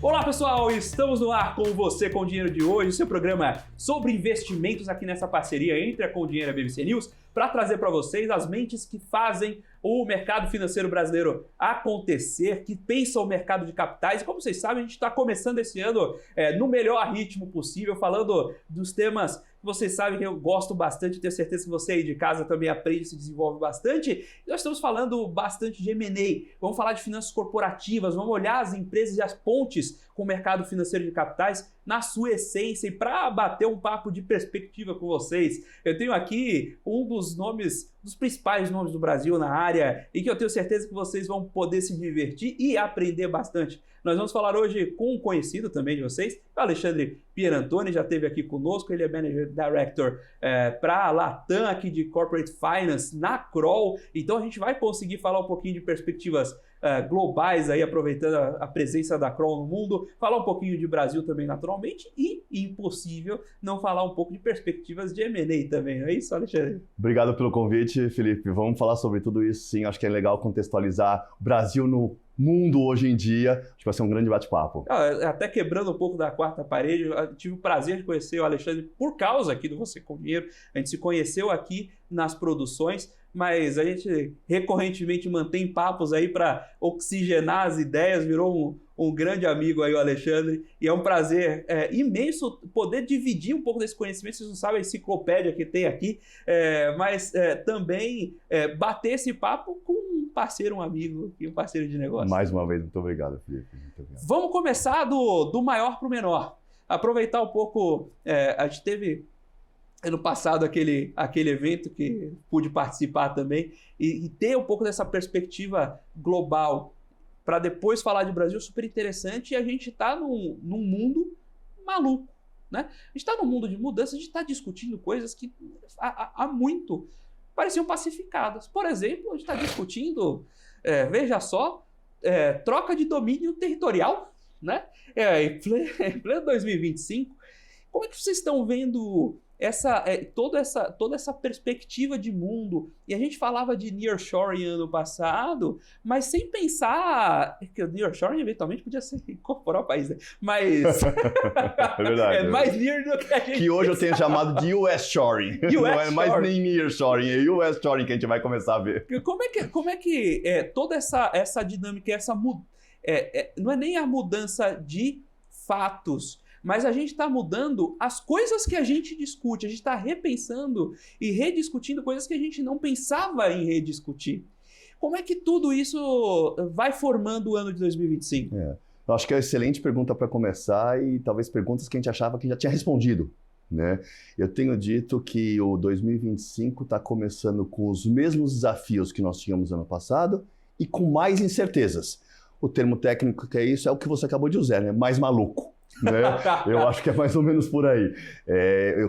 Olá pessoal, estamos no ar com você com o Dinheiro de hoje, o seu programa sobre investimentos aqui nessa parceria entre a Com Dinheiro e a BBC News, para trazer para vocês as mentes que fazem o mercado financeiro brasileiro acontecer, que pensam o mercado de capitais. E como vocês sabem, a gente está começando esse ano no melhor ritmo possível, falando dos temas que vocês sabem que eu gosto bastante, tenho certeza que você aí de casa também aprende e se desenvolve bastante. E nós estamos falando bastante de M&A, vamos falar de finanças corporativas, vamos olhar as empresas e as pontes com o mercado financeiro de capitais na sua essência. E para bater um papo de perspectiva com vocês, eu tenho aqui um dos principais nomes do Brasil na área e que eu tenho certeza que vocês vão poder se divertir e aprender bastante. Nós vamos falar hoje com um conhecido também de vocês, o Alexandre Pierantoni, já esteve aqui conosco, ele é Manager Director para a Latam aqui de Corporate Finance na Kroll, então a gente vai conseguir falar um pouquinho de perspectivas globais aí, aproveitando a presença da Kroll no mundo, falar um pouquinho de Brasil também naturalmente e, impossível, não falar um pouco de perspectivas de M&A também, não é isso, Alexandre? Obrigado pelo convite, Felipe. Vamos falar sobre tudo isso, sim. Acho que é legal contextualizar o Brasil no mundo hoje em dia. Acho que vai ser um grande bate-papo. Até quebrando um pouco da quarta parede, eu tive o prazer de conhecer o Alexandre por causa aqui do Você com Dinheiro. A gente se conheceu aqui nas produções, mas a gente recorrentemente mantém papos aí para oxigenar as ideias, virou um grande amigo aí o Alexandre, e é um prazer imenso poder dividir um pouco desse conhecimento. Vocês não sabem a enciclopédia que tem aqui, mas também bater esse papo com um parceiro, um amigo e um parceiro de negócio. Mais uma vez, muito obrigado, Felipe. Muito obrigado. Vamos começar do maior para o menor. Aproveitar um pouco, a gente teve ano passado aquele evento que pude participar também e ter um pouco dessa perspectiva global para depois falar de Brasil, super interessante. E a gente está num mundo maluco, né? A gente está num mundo de mudança, a gente está discutindo coisas que há muito pareciam pacificadas. Por exemplo, a gente está discutindo, veja só, troca de domínio territorial, né? Em pleno 2025, como é que vocês estão vendo toda essa perspectiva de mundo? E a gente falava de nearshoring ano passado, mas sem pensar que o nearshoring eventualmente podia ser incorporar o país, né? Mas é verdade, é mais near do que a gente que hoje eu tenho chamado de US Shoring. Não é mais nem nearshoring, é US Shoring que a gente vai começar a ver. Como é que toda essa dinâmica, não é nem a mudança de fatos, mas a gente está mudando as coisas que a gente discute, a gente está repensando e rediscutindo coisas que a gente não pensava em rediscutir. Como é que tudo isso vai formando o ano de 2025? Eu acho que é uma excelente pergunta para começar e talvez perguntas que a gente achava que já tinha respondido, né? Eu tenho dito que o 2025 está começando com os mesmos desafios que nós tínhamos ano passado e com mais incertezas. O termo técnico que é isso é o que você acabou de usar, né? Mais maluco. Né? Eu acho que é mais ou menos por aí.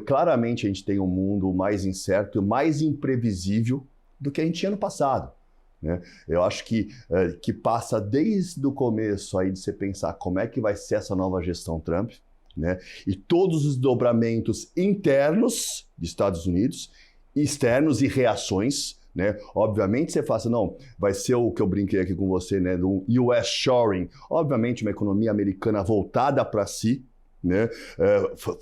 Claramente a gente tem um mundo mais incerto e mais imprevisível do que a gente tinha no passado. Né? Eu acho que passa desde o começo aí de você pensar como é que vai ser essa nova gestão Trump, né? E todos os desdobramentos internos dos Estados Unidos, externos e reações. Né? Obviamente você fala assim, não, vai ser o que eu brinquei aqui com você, né, do US Shoring, obviamente uma economia americana voltada para si, né,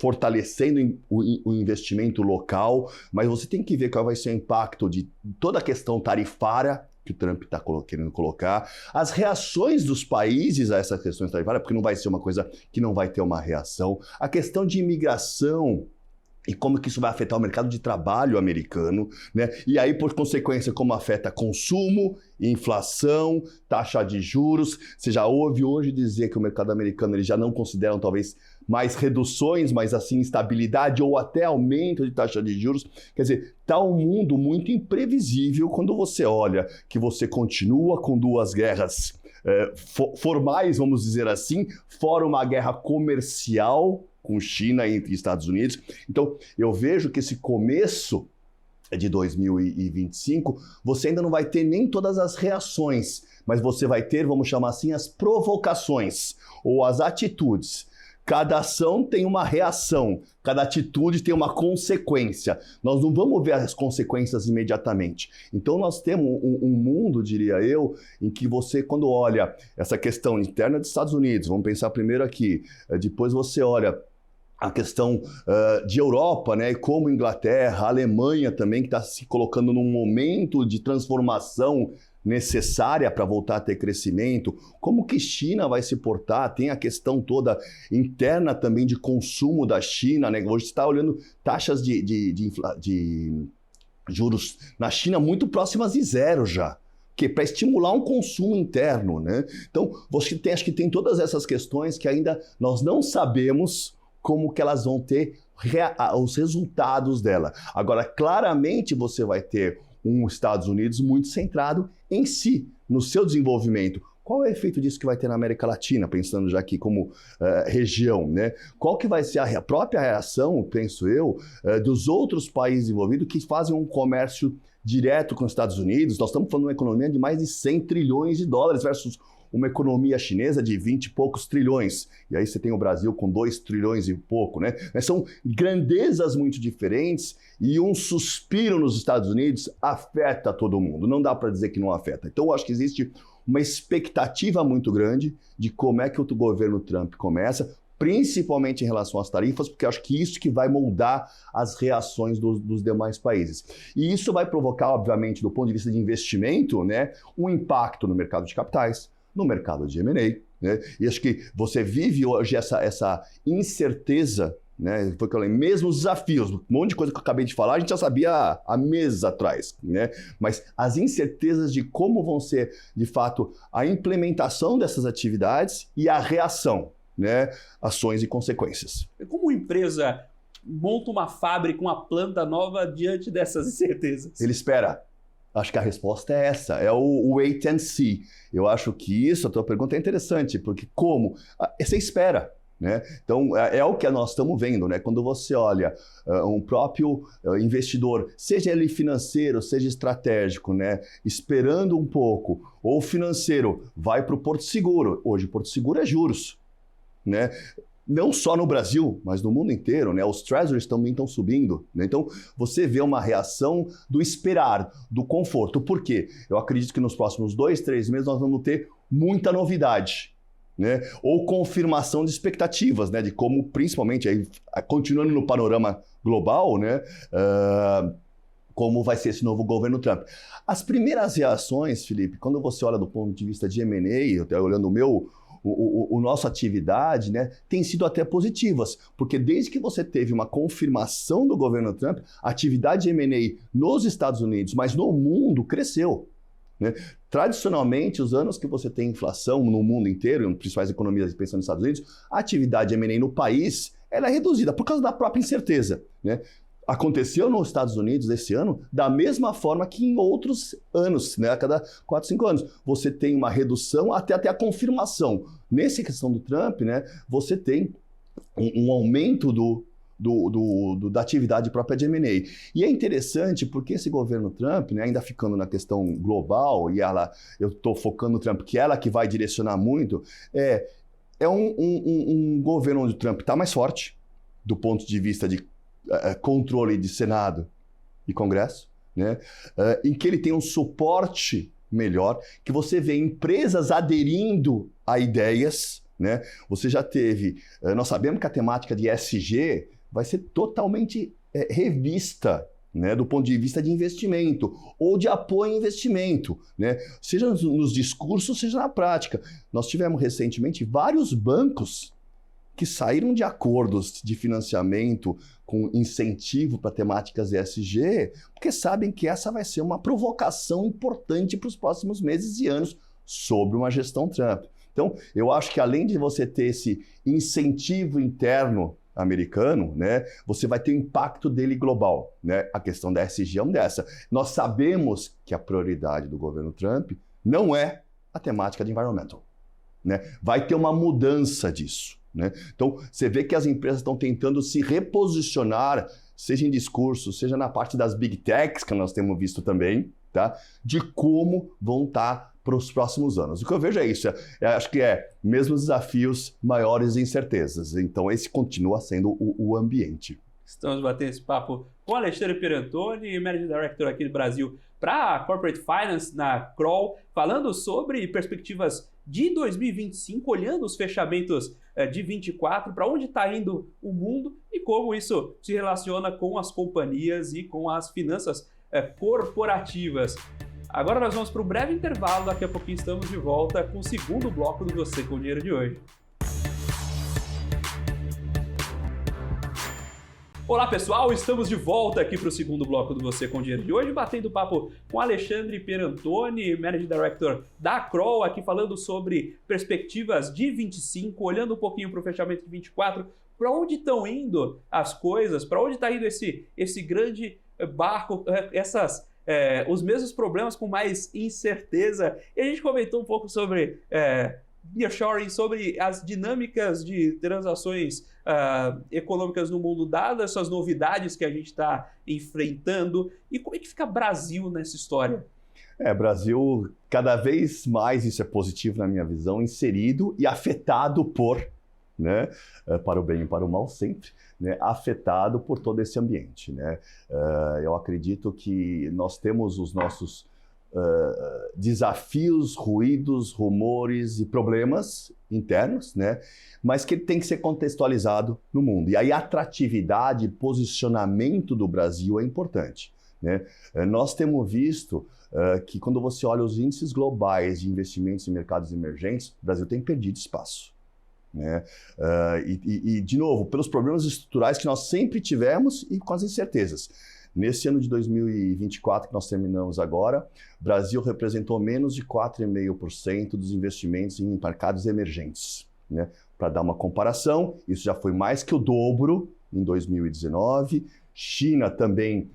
fortalecendo o investimento local, mas você tem que ver qual vai ser o impacto de toda a questão tarifária que o Trump está querendo colocar, as reações dos países a essas questões tarifárias, porque não vai ser uma coisa que não vai ter uma reação, a questão de imigração, e como que isso vai afetar o mercado de trabalho americano, né? E aí, por consequência, como afeta consumo, inflação, taxa de juros. Você já ouve hoje dizer que o mercado americano eles já não consideram talvez mais reduções, mas assim estabilidade ou até aumento de taxa de juros. Quer dizer, está um mundo muito imprevisível quando você olha que você continua com duas guerras formais, vamos dizer assim, fora uma guerra comercial com China entre Estados Unidos. Então, eu vejo que esse começo de 2025, você ainda não vai ter nem todas as reações, mas você vai ter, vamos chamar assim, as provocações ou as atitudes. Cada ação tem uma reação, cada atitude tem uma consequência. Nós não vamos ver as consequências imediatamente. Então nós temos um mundo, diria eu, em que você, quando olha essa questão interna dos Estados Unidos, vamos pensar primeiro aqui, depois você olha a questão de Europa, né, como Inglaterra, Alemanha também, que está se colocando num momento de transformação necessária para voltar a ter crescimento, como que China vai se portar, tem a questão toda interna também de consumo da China, né? Hoje você está olhando taxas de juros na China muito próximas de zero já, que para estimular um consumo interno, né? Então, acho que tem todas essas questões que ainda nós não sabemos como que elas vão ter os resultados dela. Agora, claramente você vai ter Estados Unidos muito centrado em si, no seu desenvolvimento. Qual é o efeito disso que vai ter na América Latina, pensando já aqui como região, né? Qual que vai ser a própria reação, penso eu, dos outros países envolvidos que fazem um comércio direto com os Estados Unidos? Nós estamos falando de uma economia de mais de 100 trilhões de dólares versus uma economia chinesa de 20 e poucos trilhões. E aí você tem o Brasil com 2 trilhões e pouco, né? São grandezas muito diferentes e um suspiro nos Estados Unidos afeta todo mundo. Não dá para dizer que não afeta. Então eu acho que existe uma expectativa muito grande de como é que o governo Trump começa, principalmente em relação às tarifas, porque eu acho que isso que vai moldar as reações dos demais países. E isso vai provocar, obviamente, do ponto de vista de investimento, né, um impacto no mercado de capitais, no mercado de M&A, né? E acho que você vive hoje essa incerteza, né? Foi o que eu falei, mesmo os desafios, um monte de coisa que eu acabei de falar, a gente já sabia há meses atrás, né? Mas as incertezas de como vão ser, de fato, a implementação dessas atividades e a reação, né? Ações e consequências. Como uma empresa monta uma fábrica, uma planta nova diante dessas incertezas? Ele espera. Acho que a resposta é essa, é o wait and see. Eu acho que isso, a tua pergunta é interessante, porque como? Você espera, né? Então, é o que nós estamos vendo, né? Quando você olha um próprio investidor, seja ele financeiro, seja estratégico, né? Esperando um pouco, ou financeiro, vai para o Porto Seguro. Hoje, o Porto Seguro é juros, né? Não só no Brasil, mas no mundo inteiro, né? Os treasuries também estão subindo, né? Então, você vê uma reação do esperar, do conforto. Por quê? Eu acredito que nos próximos 2, 3 meses nós vamos ter muita novidade, né? Ou confirmação de expectativas, né? De como, principalmente, aí, continuando no panorama global, né? Como vai ser esse novo governo Trump. As primeiras reações, Felipe, quando você olha do ponto de vista de M&A, olhando o nossa atividade, né, tem sido até positivas, porque desde que você teve uma confirmação do governo Trump, a atividade de M&A nos Estados Unidos, mas no mundo, cresceu, né? Tradicionalmente, os anos que você tem inflação no mundo inteiro, em principais economias pensando nos Estados Unidos, a atividade de M&A no país ela é reduzida por causa da própria incerteza, né? Aconteceu nos Estados Unidos esse ano da mesma forma que em outros anos, né? A cada 4, 5 anos. Você tem uma redução até a confirmação. Nessa questão do Trump, né? Você tem um aumento da atividade própria de M&A. E é interessante porque esse governo Trump, né, ainda ficando na questão global, e eu estou focando no Trump, que é ela que vai direcionar muito, é um governo onde o Trump está mais forte, do ponto de vista de controle de Senado e Congresso, né? Em que ele tem um suporte melhor, que você vê empresas aderindo a ideias, né? Você já teve, nós sabemos que a temática de ESG vai ser totalmente revista, né? Do ponto de vista de investimento ou de apoio ao investimento, né? Seja nos discursos, seja na prática. Nós tivemos recentemente vários bancos que saíram de acordos de financiamento com incentivo para temáticas ESG, porque sabem que essa vai ser uma provocação importante para os próximos meses e anos sobre uma gestão Trump. Então, eu acho que além de você ter esse incentivo interno americano, né, você vai ter o impacto dele global, né? A questão da ESG é uma dessa. Nós sabemos que a prioridade do governo Trump não é a temática de environmental, né? Vai ter uma mudança disso, né? Então, você vê que as empresas estão tentando se reposicionar, seja em discurso, seja na parte das big techs, que nós temos visto também, tá? De como vão estar para os próximos anos. O que eu vejo é isso, acho que mesmos desafios, maiores incertezas. Então esse continua sendo o ambiente. Estamos batendo esse papo com Alexandre Pierantoni, Managing Director aqui do Brasil para Corporate Finance na Kroll, falando sobre perspectivas de 2025, olhando os fechamentos de 24, para onde está indo o mundo e como isso se relaciona com as companhias e com as finanças corporativas. Agora nós vamos para um breve intervalo, daqui a pouquinho estamos de volta com o segundo bloco do Você com Dinheiro de hoje. Olá pessoal, estamos de volta aqui para o segundo bloco do Você com Dinheiro de hoje, batendo papo com Alexandre Pierantoni, Managing Director da Kroll, aqui falando sobre perspectivas de 25, olhando um pouquinho para o fechamento de 24, para onde estão indo as coisas, para onde está indo esse grande barco, os mesmos problemas com mais incerteza. E a gente comentou um pouco sobre nearshoring, sobre as dinâmicas de transações econômicas no mundo, dadas essas novidades que a gente está enfrentando. E como é que fica o Brasil nessa história? Brasil, cada vez mais, isso é positivo na minha visão, inserido e afetado por, né, para o bem e para o mal sempre, né, afetado por todo esse ambiente, né? Eu acredito que nós temos os nossos desafios, ruídos, rumores e problemas internos, né? Mas que tem que ser contextualizado no mundo. E aí a atratividade e posicionamento do Brasil é importante, né? Nós temos visto que quando você olha os índices globais de investimentos em mercados emergentes, o Brasil tem perdido espaço, né? De novo, pelos problemas estruturais que nós sempre tivemos e com as incertezas. Nesse ano de 2024 que nós terminamos agora, o Brasil representou menos de 4,5% dos investimentos em mercados emergentes, né? Para dar uma comparação, isso já foi mais que o dobro em 2019. China também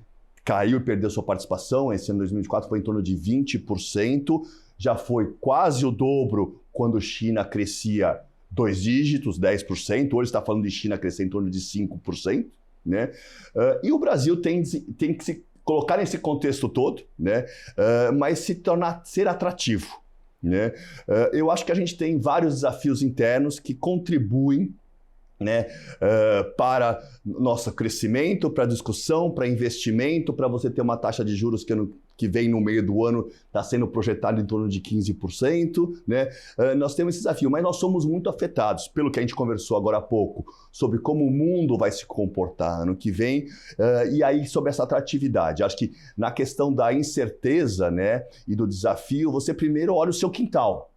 caiu e perdeu sua participação, esse ano de 2024 foi em torno de 20%, já foi quase o dobro quando China crescia 2 dígitos, 10%, hoje está falando de China crescer em torno de 5%. Né? E o Brasil tem que se colocar nesse contexto todo, né? Mas ser atrativo, né? Eu acho que a gente tem vários desafios internos que contribuem, né, para nosso crescimento, para discussão, para investimento, para você ter uma taxa de juros que vem no meio do ano, está sendo projetado em torno de 15%, né? Nós temos esse desafio, mas nós somos muito afetados pelo que a gente conversou agora há pouco, sobre como o mundo vai se comportar ano que vem, e aí sobre essa atratividade. Acho que na questão da incerteza, né, e do desafio, você primeiro olha o seu quintal.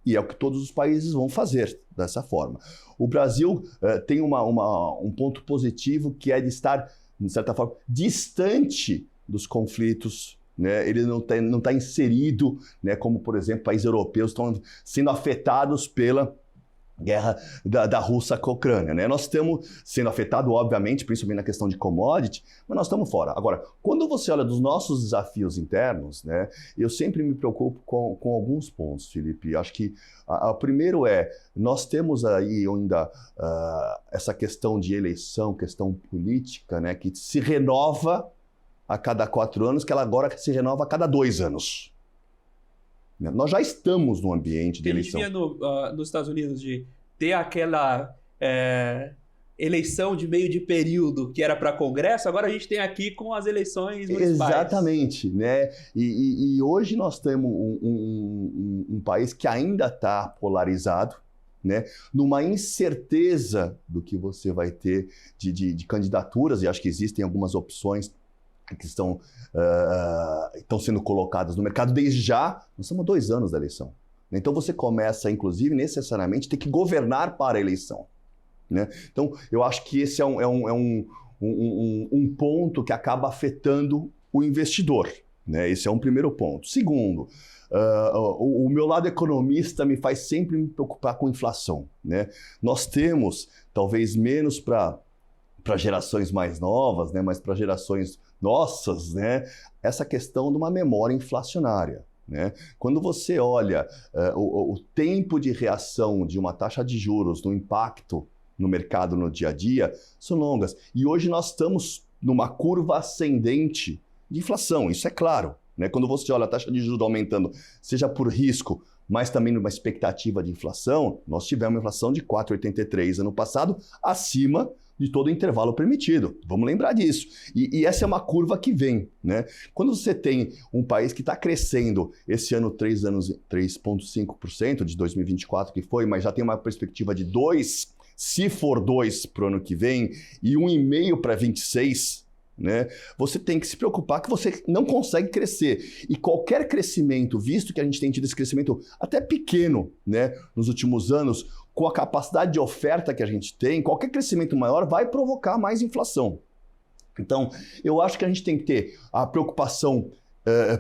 E é o que todos os países vão fazer dessa forma. O Brasil tem um ponto positivo, que é de estar, de certa forma, distante dos conflitos, né? Ele não está inserido, né, como, por exemplo, países europeus estão sendo afetados pela guerra da Rússia com a Ucrânia, né? Nós estamos sendo afetados, obviamente, principalmente na questão de commodity, mas nós estamos fora. Agora, quando você olha dos nossos desafios internos, né, eu sempre me preocupo com alguns pontos, Felipe. Acho que o primeiro nós temos aí ainda essa questão de eleição, questão política, né, que se renova a cada 4 anos, que ela agora se renova a cada 2 anos. Nós já estamos no ambiente de eleição. A gente via nos Estados Unidos de ter aquela eleição de meio de período que era para Congresso, agora a gente tem aqui com as eleições municipais. Exatamente, né? E hoje nós temos um país que ainda está polarizado, né? Numa incerteza do que você vai ter de candidaturas, e acho que existem algumas opções que estão sendo colocadas no mercado desde já. Nós estamos há 2 anos da eleição. Então você começa, inclusive, necessariamente, ter que governar para a eleição, né? Então eu acho que esse é um ponto que acaba afetando o investidor, né? Esse é um primeiro ponto. Segundo, o meu lado economista me faz sempre me preocupar com inflação, né? Nós temos, talvez menos para gerações mais novas, né, mas para gerações nossas, né, essa questão de uma memória inflacionária, né? Quando você olha o tempo de reação de uma taxa de juros no impacto no mercado no dia a dia, são longas. E hoje nós estamos numa curva ascendente de inflação, isso é claro, né? Quando você olha a taxa de juros aumentando, seja por risco, mas também numa expectativa de inflação, nós tivemos uma inflação de 4,83 ano passado, acima de todo o intervalo permitido. Vamos lembrar disso. E essa é uma curva que vem, né? Quando você tem um país que está crescendo esse ano 3,5% de 2024 que foi, mas já tem uma perspectiva de 2%, se for 2% para o ano que vem, e 1,5% para 26%, né? Você tem que se preocupar que você não consegue crescer. E qualquer crescimento, visto que a gente tem tido esse crescimento até pequeno, né, nos últimos anos, com a capacidade de oferta que a gente tem, qualquer crescimento maior vai provocar mais inflação. Então, eu acho que a gente tem que ter a preocupação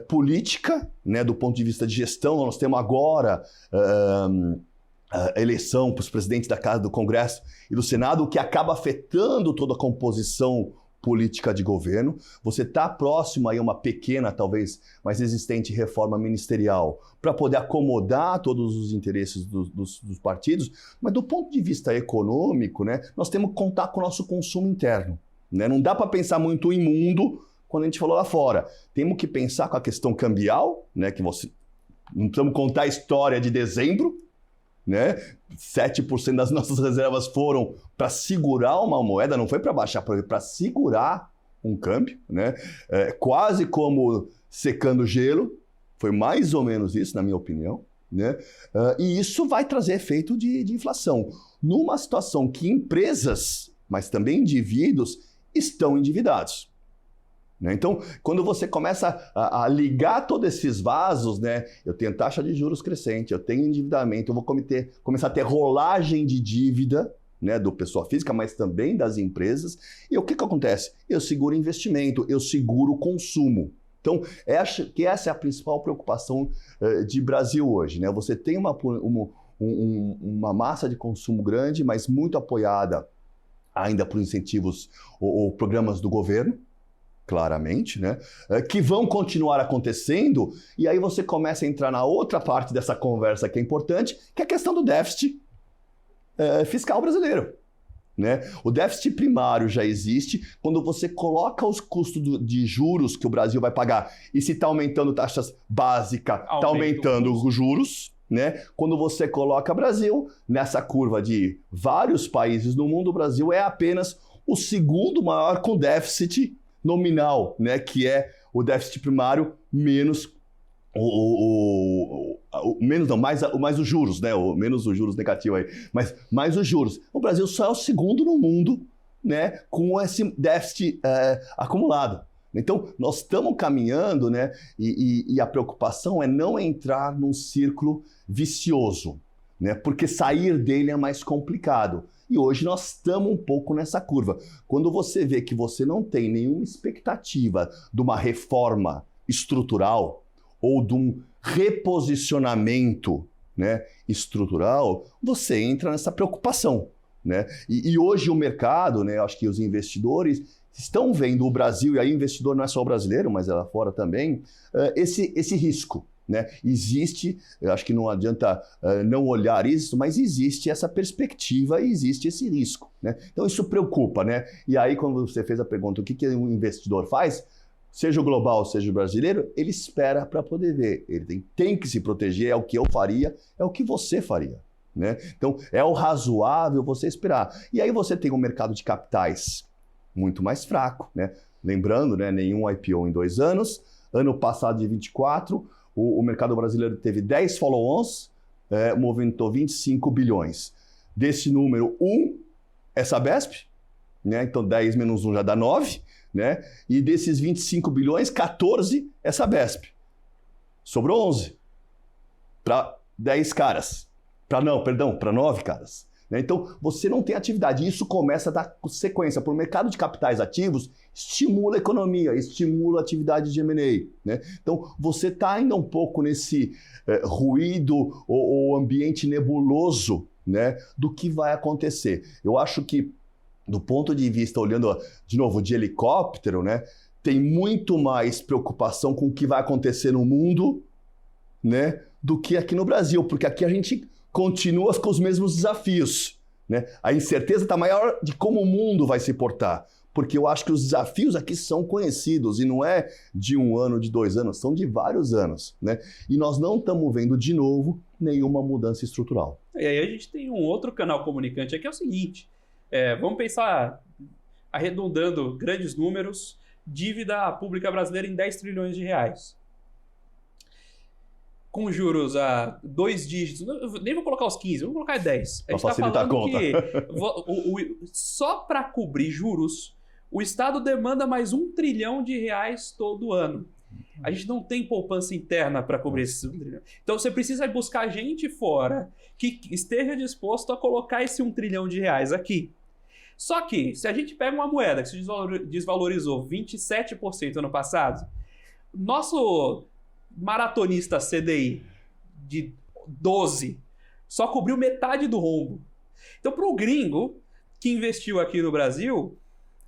política, né, do ponto de vista de gestão. Nós temos agora a eleição para os presidentes da Casa do Congresso e do Senado, o que acaba afetando toda a composição política de governo. Você está próximo aí a uma pequena, talvez mais resistente reforma ministerial para poder acomodar todos os interesses dos partidos, mas do ponto de vista econômico, né, nós temos que contar com o nosso consumo interno, né? Não dá para pensar muito em mundo quando a gente falou lá fora. Temos que pensar com a questão cambial, né, que não precisamos contar a história de dezembro, né? 7% das nossas reservas foram para segurar uma moeda, não foi para baixar, para segurar um câmbio, né? Quase como secando gelo, foi mais ou menos isso, na minha opinião, né? E isso vai trazer efeito de inflação. Numa situação que empresas, mas também indivíduos, estão endividados. Então, quando você começa a ligar todos esses vasos, né, eu tenho taxa de juros crescente, eu tenho endividamento, eu vou começar a ter rolagem de dívida, né, do pessoa física, mas também das empresas. E o que acontece? Eu seguro investimento, eu seguro consumo. Então, acho que essa é a principal preocupação de Brasil hoje, né? Você tem uma massa de consumo grande, mas muito apoiada ainda por incentivos ou programas do governo, claramente, né? Que vão continuar acontecendo, e aí você começa a entrar na outra parte dessa conversa que é importante, que é a questão do déficit fiscal brasileiro, né? O déficit primário já existe. Quando você coloca os custos de juros que o Brasil vai pagar, e se está aumentando taxas básicas, está aumentando os juros, né? Quando você coloca o Brasil nessa curva de vários países no mundo, o Brasil é apenas o segundo maior com déficit nominal, né, que é o déficit primário menos mais os juros, né, menos os juros negativos aí, mas mais os juros. O Brasil só é o segundo no mundo, né, com esse déficit acumulado. Então, nós estamos caminhando, né, e a preocupação é não entrar num círculo vicioso, né, porque sair dele é mais complicado. E hoje nós estamos um pouco nessa curva. Quando você vê que você não tem nenhuma expectativa de uma reforma estrutural ou de um reposicionamento, né, estrutural, você entra nessa preocupação, né? E hoje o mercado, né, acho que os investidores estão vendo o Brasil, e aí o investidor não é só o brasileiro, mas é lá fora também, esse risco. Né? Existe, eu acho que não adianta não olhar isso, mas existe essa perspectiva e existe esse risco, né? Então isso preocupa, né? E aí quando você fez a pergunta, o que o investidor faz, seja o global, seja o brasileiro, ele espera para poder ver, ele tem que se proteger, é o que eu faria, é o que você faria, né? Então é o razoável você esperar. E aí você tem um mercado de capitais muito mais fraco, né? Lembrando, né, nenhum IPO em 2 anos, ano passado de 24, o mercado brasileiro teve 10 follow-ons, movimentou 25 bilhões. Desse número, 1 é Sabesp, né? Então 10 menos 1 já dá 9, né? E desses 25 bilhões, 14 é Sabesp. Sobrou 11 para 10 caras. Para 9 caras. Então, você não tem atividade. Isso começa a dar sequência. Para o mercado de capitais ativos, estimula a economia, estimula a atividade de M&A, né? Então, você está ainda um pouco nesse ruído ou ambiente nebuloso, né, do que vai acontecer. Eu acho que, do ponto de vista, olhando de novo de helicóptero, né, tem muito mais preocupação com o que vai acontecer no mundo, né, do que aqui no Brasil, porque aqui a gente continua com os mesmos desafios, né? A incerteza está maior de como o mundo vai se portar. porque eu acho que os desafios aqui são conhecidos e não é de 1 ano, de 2 anos, são de vários anos, né? E nós não estamos vendo de novo nenhuma mudança estrutural. E aí a gente tem um outro canal comunicante aqui, é o seguinte, vamos pensar, arredondando grandes números, dívida pública brasileira em 10 trilhões de reais. Com juros a 2 dígitos, nem vou colocar os 15, vamos colocar 10. A gente está falando que só para cobrir juros, o Estado demanda mais 1 trilhão de reais todo ano. A gente não tem poupança interna para cobrir esses 1 trilhão. Então você precisa buscar gente fora que esteja disposto a colocar esse 1 trilhão de reais aqui. Só que, se a gente pega uma moeda que se desvalorizou 27% ano passado, nosso maratonista CDI de 12 só cobriu metade do rombo. Então, para o gringo que investiu aqui no Brasil,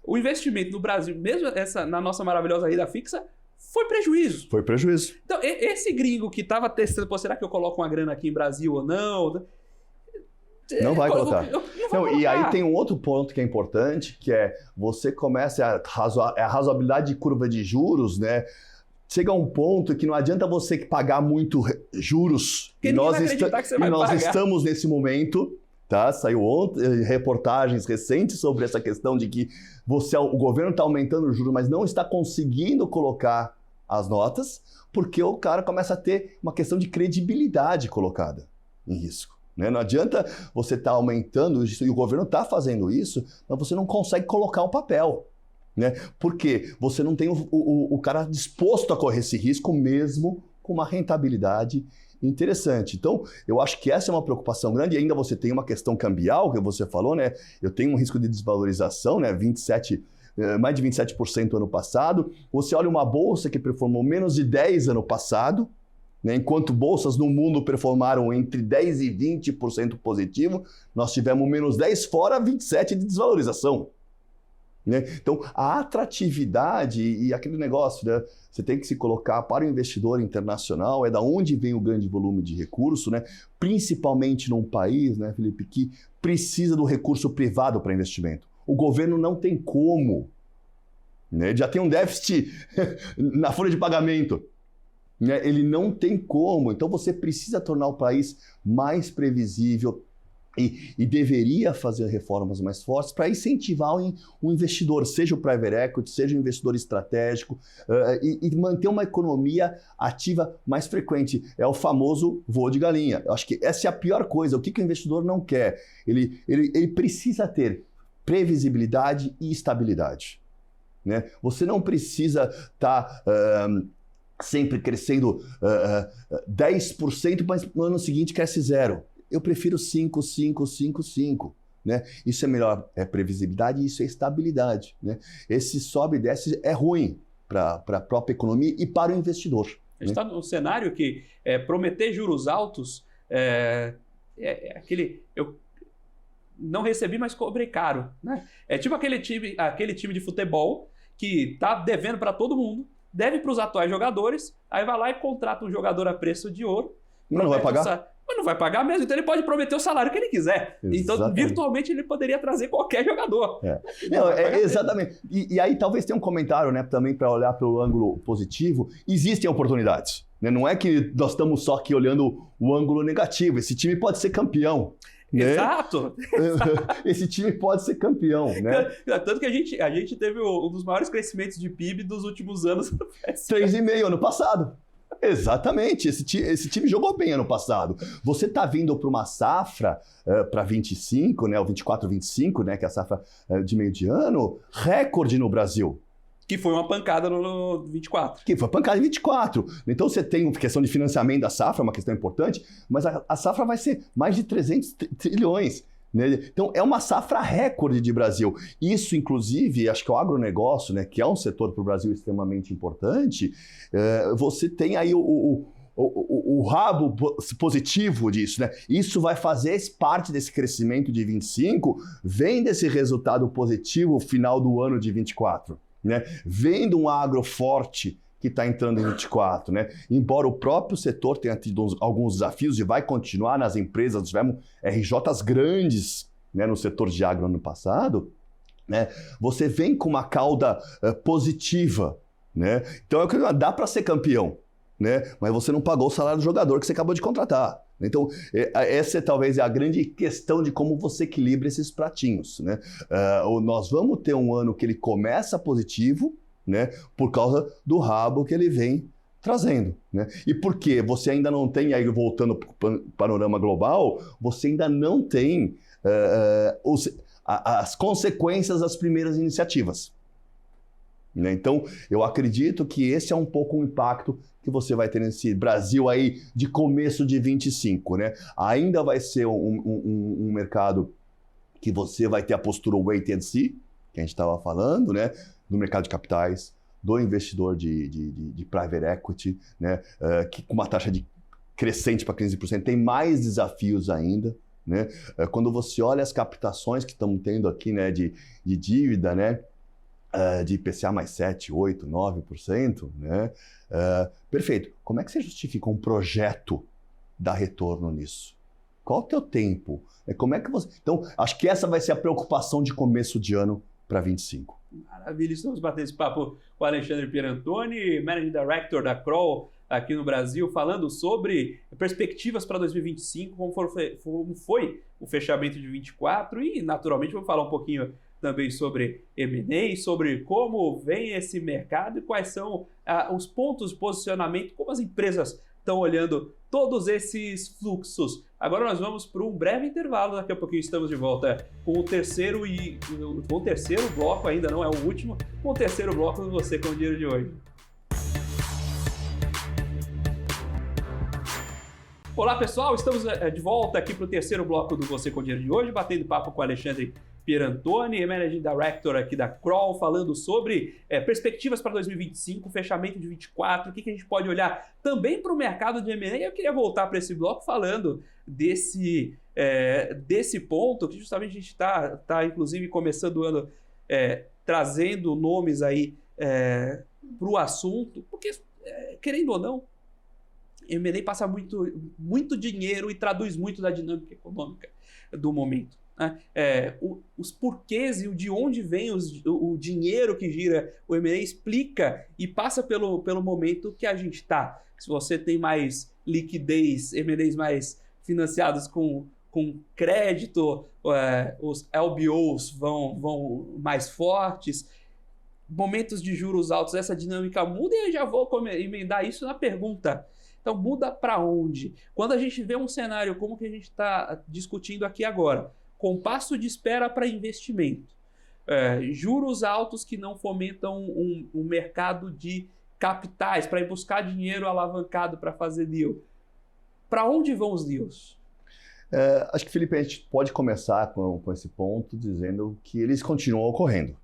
o investimento no Brasil, mesmo na nossa maravilhosa renda fixa, foi prejuízo. Foi prejuízo. Então, esse gringo que estava testando, pô, será que eu coloco uma grana aqui em Brasil ou não? Não vai colocar. E aí tem um outro ponto que é importante, que é você começa a razoabilidade de curva de juros, né? Chega a um ponto que não adianta você pagar muito juros. Porque nós estamos nesse momento, tá? Saiu ontem reportagens recentes sobre essa questão de que o governo está aumentando os juros, mas não está conseguindo colocar as notas, porque o cara começa a ter uma questão de credibilidade colocada em risco. Né? Não adianta você estar aumentando isso, e o governo está fazendo isso, mas você não consegue colocar o papel. Né? Porque você não tem o cara disposto a correr esse risco mesmo com uma rentabilidade interessante. Então, eu acho que essa é uma preocupação grande. E ainda você tem uma questão cambial, que você falou, né? Eu tenho um risco de desvalorização, né? Mais de 27% ano passado. Você olha uma bolsa que performou menos de 10% ano passado, né? Enquanto bolsas no mundo performaram entre 10% e 20% positivo, nós tivemos menos 10%, fora 27% de desvalorização. Né? Então, a atratividade e aquele negócio, né? Você tem que se colocar para o investidor internacional, é da onde vem o grande volume de recurso, né? Principalmente num país, né, Felipe, que precisa do recurso privado para investimento. O governo não tem como, né? Já tem um déficit na folha de pagamento. Né? Ele não tem como, então você precisa tornar o país mais previsível, e deveria fazer reformas mais fortes para incentivar o investidor, seja o private equity, seja o investidor estratégico, e manter uma economia ativa mais frequente. É o famoso voo de galinha. Eu acho que essa é a pior coisa. O que o investidor não quer? Ele precisa ter previsibilidade e estabilidade. Né? Você não precisa estar sempre crescendo 10%, mas no ano seguinte cresce 0%. Eu prefiro 5, 5, 5, 5. Né? Isso é melhor, é previsibilidade e isso é estabilidade. Né? Esse sobe e desce é ruim para a própria economia e para o investidor. A gente está num cenário que prometer juros altos aquele... Eu não recebi, mas cobrei caro. Né? É tipo aquele time de futebol que está devendo para todo mundo, deve para os atuais jogadores, aí vai lá e contrata um jogador a preço de ouro. Mas não vai pagar? Mas não vai pagar mesmo, então ele pode prometer o salário que ele quiser. Exatamente. Então, virtualmente, ele poderia trazer qualquer jogador. Exatamente. E aí talvez tenha um comentário, né, também para olhar pelo ângulo positivo. Existem oportunidades. Né? Não é que nós estamos só aqui olhando o ângulo negativo. Esse time pode ser campeão. Né? Exato. Esse time pode ser campeão. Né? Tanto que a gente teve um dos maiores crescimentos de PIB dos últimos anos. 3,5% ano passado. Exatamente, esse time jogou bem ano passado. Você está vindo para uma safra para 25, né, o 24-25, né, que é a safra de meio de ano, recorde no Brasil. Que foi uma pancada no 24. Que foi pancada em 24. Então você tem questão de financiamento da safra, uma questão importante, mas a safra vai ser mais de 300 trilhões. Então, é uma safra recorde de Brasil. Isso, inclusive, acho que o agronegócio, né, que é um setor para o Brasil extremamente importante, você tem aí o rabo positivo disso. Né? Isso vai fazer parte desse crescimento de 25, vem desse resultado positivo final do ano de 24. Né? Vem de um agro forte que está entrando em 24, né? Embora o próprio setor tenha tido alguns desafios e vai continuar nas empresas, tivemos RJs grandes, né, no setor de agro ano passado, né? Você vem com uma cauda positiva, né? Então é o que dá para ser campeão, né? Mas você não pagou o salário do jogador que você acabou de contratar. Então, essa talvez é a grande questão de como você equilibra esses pratinhos, né? Nós vamos ter um ano que ele começa positivo, né? Por causa do rabo que ele vem trazendo, né? E porque você ainda não tem, aí voltando para o panorama global, você ainda não tem as consequências das primeiras iniciativas, né? Então, eu acredito que esse é um pouco o impacto que você vai ter nesse Brasil aí de começo de 25, né? Ainda vai ser um mercado que você vai ter a postura wait and see, que a gente estava falando, né? Do mercado de capitais, do investidor de private equity, né? Que com uma taxa crescente para 15%, tem mais desafios ainda, né? Quando você olha as captações que estamos tendo aqui, né? De dívida, né? De IPCA mais 7, 8, 9%, né? Perfeito. Como é que você justifica um projeto dar retorno nisso? Qual o teu tempo? Como é que você... Então, acho que essa vai ser a preocupação de começo de ano para 25. Maravilha, estamos batendo esse papo com o Alexandre Pierantoni, Managing Director da Kroll aqui no Brasil, falando sobre perspectivas para 2025, como foi o fechamento de 24 e, naturalmente, vamos falar um pouquinho também sobre M&A, sobre como vem esse mercado e quais são os pontos de posicionamento, como as empresas estão olhando todos esses fluxos. Agora nós vamos para um breve intervalo, daqui a pouquinho estamos de volta com o terceiro bloco, ainda não é o último, com o terceiro bloco do Você com o Dinheiro de hoje. Olá pessoal, estamos de volta aqui para o terceiro bloco do Você com o Dinheiro de hoje, batendo papo com o Alexandre Pierantoni, Managing Director aqui da Kroll, falando sobre perspectivas para 2025, fechamento de 24, o que a gente pode olhar também para o mercado de M&A. Eu queria voltar para esse bloco falando desse ponto, que justamente a gente está inclusive começando o ano trazendo nomes aí para o assunto, porque querendo ou não, M&A passa muito dinheiro e traduz muito da dinâmica econômica do momento. Os porquês e de onde vem o dinheiro que gira o M&A explica e passa pelo momento que a gente está. Se você tem mais liquidez, M&As mais financiados com crédito, os LBOs vão mais fortes, momentos de juros altos, essa dinâmica muda, e eu já vou emendar isso na pergunta. Então, muda para onde? Quando a gente vê um cenário como que a gente está discutindo aqui agora, compasso de espera para investimento, juros altos que não fomentam um mercado de capitais para ir buscar dinheiro alavancado para fazer deal. Para onde vão os deals? Acho que, Felipe, a gente pode começar com esse ponto dizendo que eles continuam ocorrendo,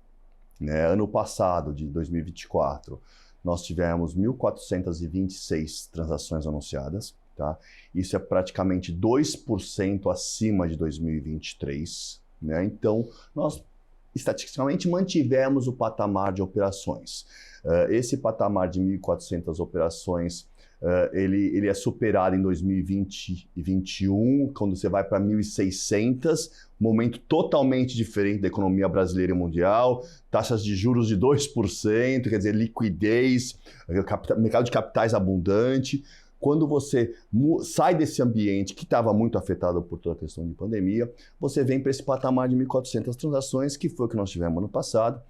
né? Ano passado, de 2024, nós tivemos 1.426 transações anunciadas. Tá? Isso é praticamente 2% acima de 2023, né? Então, nós estatisticamente mantivemos o patamar de operações. Esse patamar de 1.400 operações, ele é superado em 2020 e 2021, quando você vai para 1.600, momento totalmente diferente da economia brasileira e mundial, taxas de juros de 2%, quer dizer, liquidez, mercado de capitais abundante. Quando você sai desse ambiente que estava muito afetado por toda a questão de pandemia, você vem para esse patamar de 1.400 transações, que foi o que nós tivemos ano passado,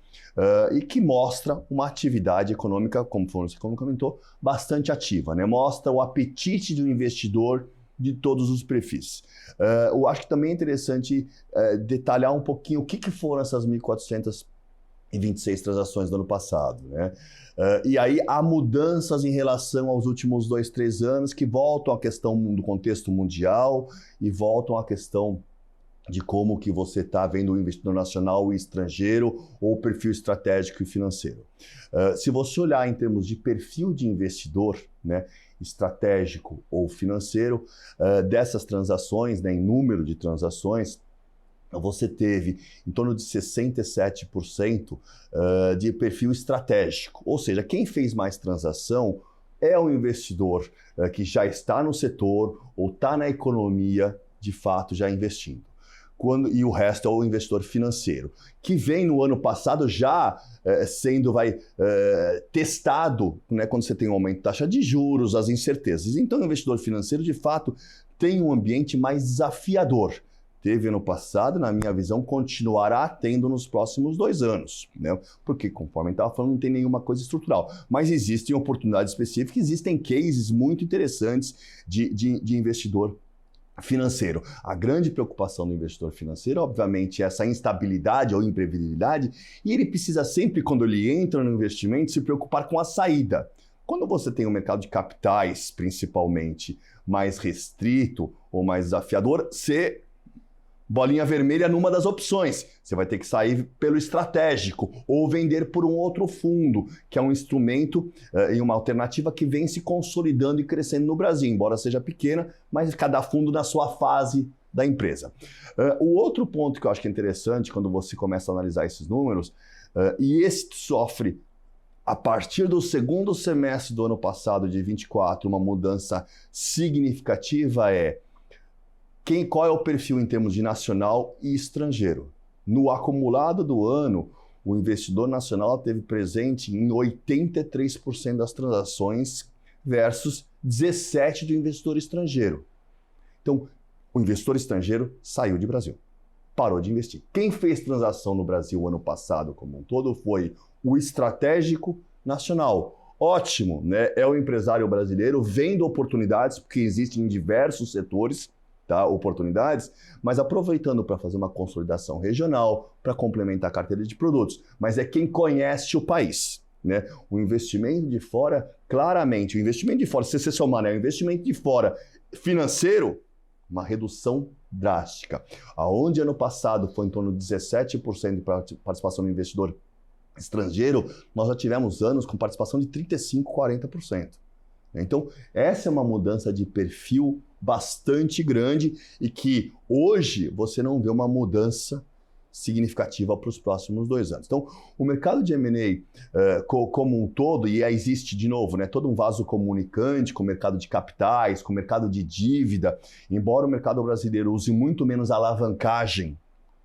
e que mostra uma atividade econômica, como você comentou, bastante ativa, né? Mostra o apetite do investidor de todos os perfis. Eu acho que também é interessante detalhar um pouquinho o que foram essas 1.426 transações do ano passado, né? E aí há mudanças em relação aos últimos 2, 3 anos que voltam à questão do contexto mundial e voltam à questão de como que você está vendo o investidor nacional e estrangeiro ou o perfil estratégico e financeiro. Se você olhar em termos de perfil de investidor, né, estratégico ou financeiro, dessas transações, né, em número de transações, você teve em torno de 67% de perfil estratégico. Ou seja, quem fez mais transação é o investidor que já está no setor ou está na economia, de fato, já investindo. e o resto é o investidor financeiro, que vem no ano passado já sendo testado, né, quando você tem um aumento da taxa de juros, as incertezas. Então o investidor financeiro, de fato, tem um ambiente mais desafiador. Teve ano passado, na minha visão, continuará tendo nos próximos 2 anos, né? Porque, conforme eu estava falando, não tem nenhuma coisa estrutural. Mas existem oportunidades específicas, existem cases muito interessantes de investidor financeiro. A grande preocupação do investidor financeiro, obviamente, é essa instabilidade ou imprevisibilidade, e ele precisa sempre, quando ele entra no investimento, se preocupar com a saída. Quando você tem um mercado de capitais, principalmente, mais restrito ou mais desafiador, bolinha vermelha numa das opções. Você vai ter que sair pelo estratégico ou vender por um outro fundo, que é um instrumento e uma alternativa que vem se consolidando e crescendo no Brasil, embora seja pequena, mas cada fundo na sua fase da empresa. O outro ponto que eu acho que é interessante quando você começa a analisar esses números, e esse sofre, a partir do segundo semestre do ano passado, de 24, uma mudança significativa qual é o perfil em termos de nacional e estrangeiro? No acumulado do ano, o investidor nacional teve presente em 83% das transações versus 17% do investidor estrangeiro. Então, o investidor estrangeiro saiu de Brasil, parou de investir. Quem fez transação no Brasil ano passado como um todo foi o estratégico nacional. Ótimo, né? É o empresário brasileiro vendo oportunidades, porque existem em diversos setores, oportunidades, mas aproveitando para fazer uma consolidação regional, para complementar a carteira de produtos. Mas é quem conhece o país, né? O investimento de fora, claramente, o investimento de fora, se você somar, né, o investimento de fora financeiro, uma redução drástica. Aonde ano passado foi em torno de 17% de participação no investidor estrangeiro, nós já tivemos anos com participação de 35%, 40%. Então, essa é uma mudança de perfil bastante grande e que hoje você não vê uma mudança significativa para os próximos 2 anos. Então, o mercado de M&A como um todo, e aí existe de novo, né, todo um vaso comunicante com o mercado de capitais, com o mercado de dívida, embora o mercado brasileiro use muito menos alavancagem,